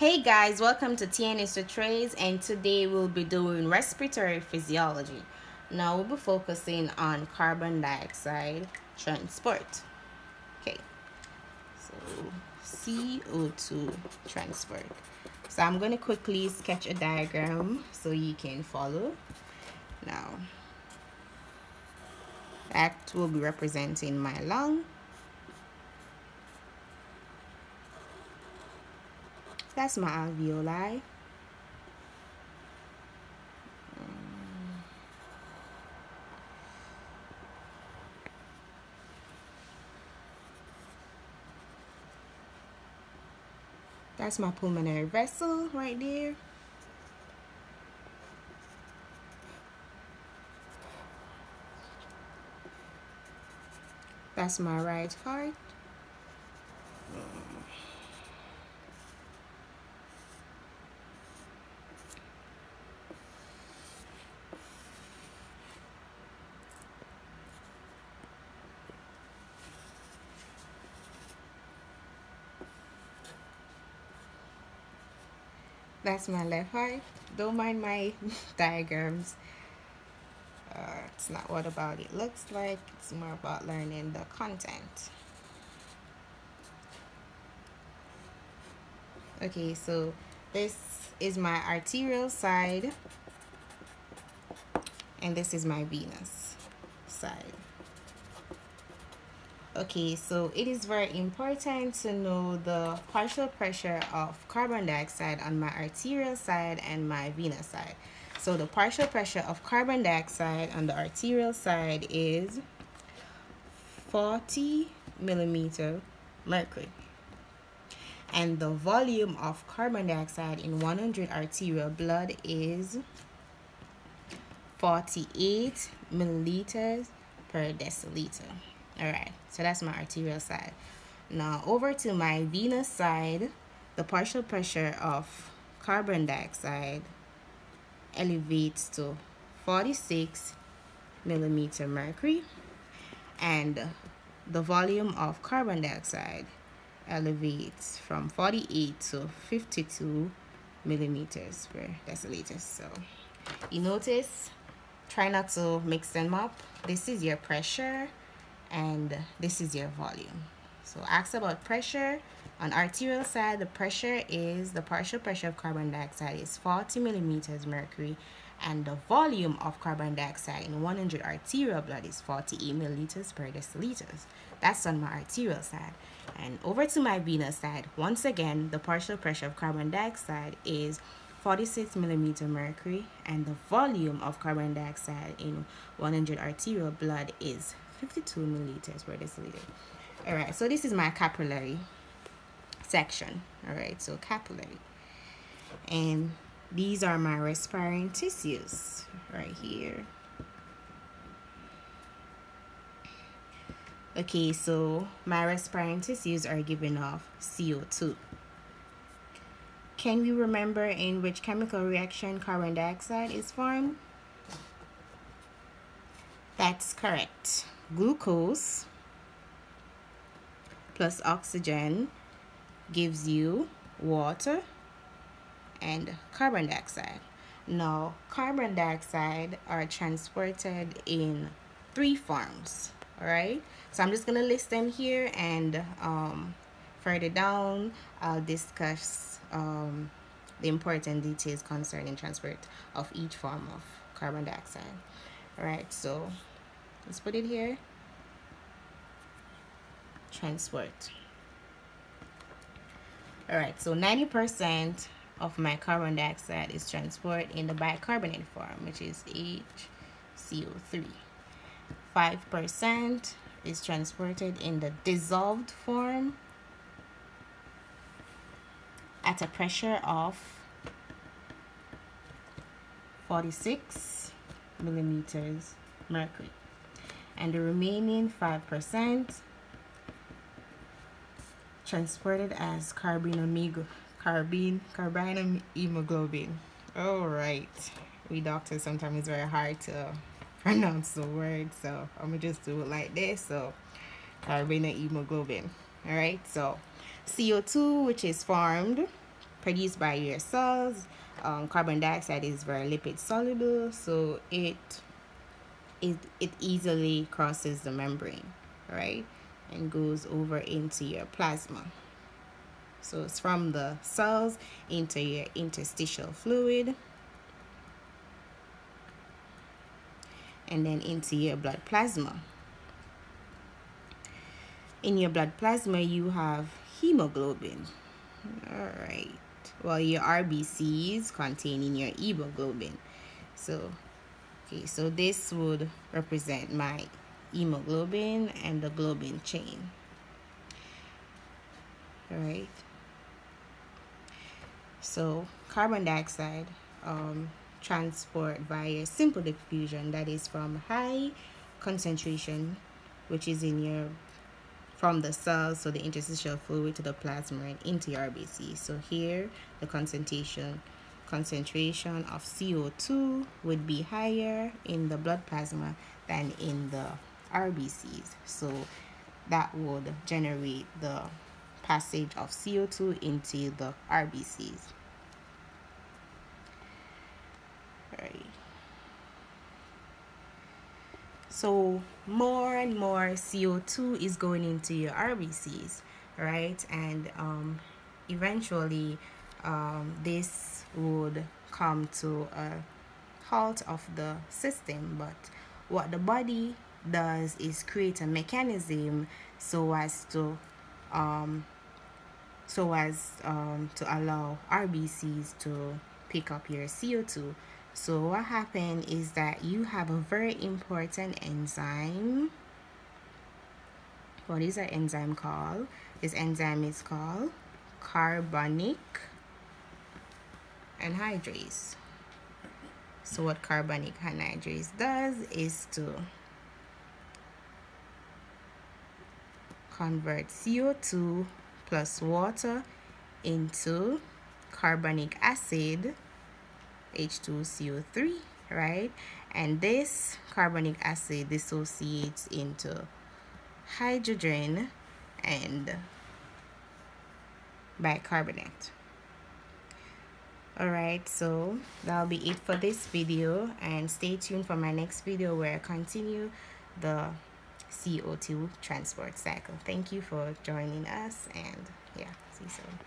Hey guys, welcome to TNS Trace, and today we'll be doing respiratory physiology. Now we'll be focusing on carbon dioxide transport. Okay, so CO2 transport. So I'm going to quickly sketch a diagram so you can follow. Now, that will be representing my lung. That's my alveoli. That's my pulmonary vessel right there. That's my right heart. That's my left heart. Don't mind my diagrams. It's not what about it looks like. It's more about learning the content. Okay, so this is my arterial side, and this is my venous side. Okay, so it is very important to know the partial pressure of carbon dioxide on my arterial side and my venous side. So the partial pressure of carbon dioxide on the arterial side is 40 millimeter mercury. And the volume of carbon dioxide in 100 arterial blood is 48 milliliters per deciliter. Alright, so that's my arterial side. Now over to my venous side, the partial pressure of carbon dioxide elevates to 46 millimeter mercury, and the volume of carbon dioxide elevates from 48 to 52 millimeters per deciliter. So you notice, try not to mix them up. This is your pressure and this is your volume. So ask about pressure. On arterial side, the pressure is, the partial pressure of carbon dioxide is 40 millimeters mercury, and the volume of carbon dioxide in 100 arterial blood is 48 milliliters per deciliter. That's on my arterial side. And over to my venous side, once again, the partial pressure of carbon dioxide is 46 millimeter mercury, and the volume of carbon dioxide in 100 arterial blood is 52 milliliters per deciliter. Alright, so this is my capillary section. Alright, so capillary. And these are my respiring tissues right here. Okay, so my respiring tissues are giving off CO2. Can we remember in which chemical reaction carbon dioxide is formed? That's correct. Glucose plus oxygen gives you water and carbon dioxide. Now, carbon dioxide are transported in 3 forms. Alright, so I'm just going to list them here, and further down I'll discuss the important details concerning transport of each form of carbon dioxide. Alright, so let's put it here. Transport. Alright, so 90% of my carbon dioxide is transported in the bicarbonate form, which is HCO3. 5% is transported in the dissolved form at a pressure of 46 millimeters mercury, and the remaining 5% transported as carbon hemoglobin. All right, we doctors sometimes it's very hard to pronounce the word, so I'm gonna just do it like this. So carbon hemoglobin. All right, so CO2, which is formed produced by your cells. Carbon dioxide is very lipid soluble, so it easily crosses the membrane, right, and goes over into your plasma. So it's from the cells into your interstitial fluid, and then into your blood plasma. In your blood plasma, you have hemoglobin. All right. Well, your RBCs containing your hemoglobin. So, okay, so this would represent my hemoglobin and the globin chain. All right. So, carbon dioxide transport via simple diffusion, that is from high concentration, which is in your from the cells, so the interstitial fluid, to the plasma and into your RBC. So here the concentration of CO2 would be higher in the blood plasma than in the RBCs. So that would generate the passage of CO2 into the RBCs. Right. So more and more CO2 is going into your RBCs, right? And eventually this would come to a halt of the system. But what the body does is create a mechanism so as to allow RBCs to pick up your CO2. So what happened is that you have a very important enzyme. What is that enzyme called? This enzyme is called carbonic anhydrase. So what carbonic anhydrase does is to convert CO2 plus water into carbonic acid, H2CO3, right? And this carbonic acid dissociates into hydrogen and bicarbonate. Alright, so that'll be it for this video, and stay tuned for my next video where I continue the CO2 transport cycle. Thank you for joining us, and yeah, see you soon.